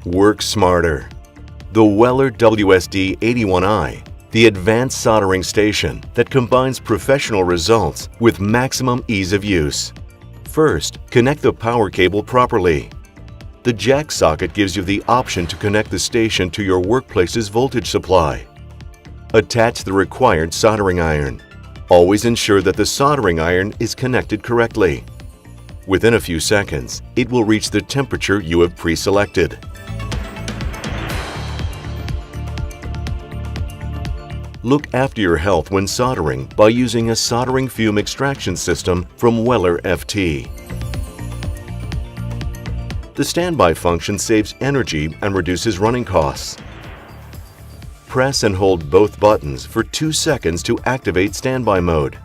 Work smarter. The Weller WSD 81i, the advanced soldering station that combines professional results with maximum ease of use. First, connect the power cable properly. The jack socket gives you the option to connect the station to your workplace's voltage supply. Attach the required soldering iron. Always ensure that the soldering iron is connected correctly. Within a few seconds, it will reach the temperature you have pre-selected. Look after your health when soldering by using a soldering fume extraction system from Weller FT. The standby function saves energy and reduces running costs. Press and hold both buttons for 2 seconds to activate standby mode.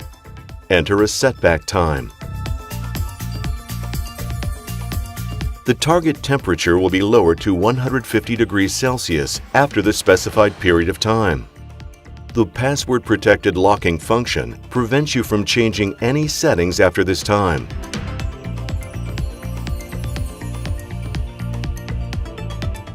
Enter a setback time. The target temperature will be lowered to 150 degrees Celsius after the specified period of time. The password-protected locking function prevents you from changing any settings after this time.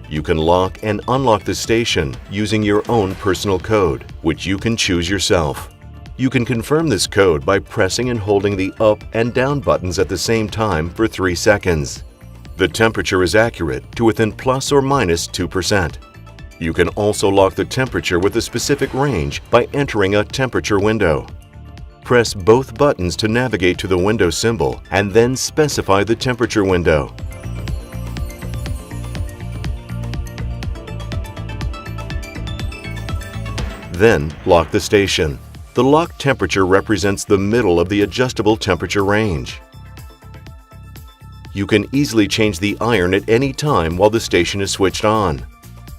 You can lock and unlock the station using your own personal code, which you can choose yourself. You can confirm this code by pressing and holding the up and down buttons at the same time for 3 seconds. The temperature is accurate to within plus or minus 2%. You can also lock the temperature with a specific range by entering a temperature window. Press both buttons to navigate to the window symbol and then specify the temperature window. Then lock the station. The locked temperature represents the middle of the adjustable temperature range. You can easily change the iron at any time while the station is switched on.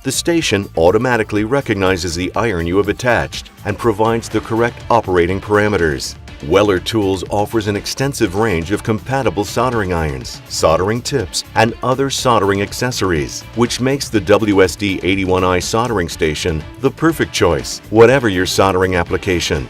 The station automatically recognizes the iron you have attached and provides the correct operating parameters. Weller Tools offers an extensive range of compatible soldering irons, soldering tips, and other soldering accessories, which makes the WSD 81i soldering station the perfect choice, whatever your soldering application.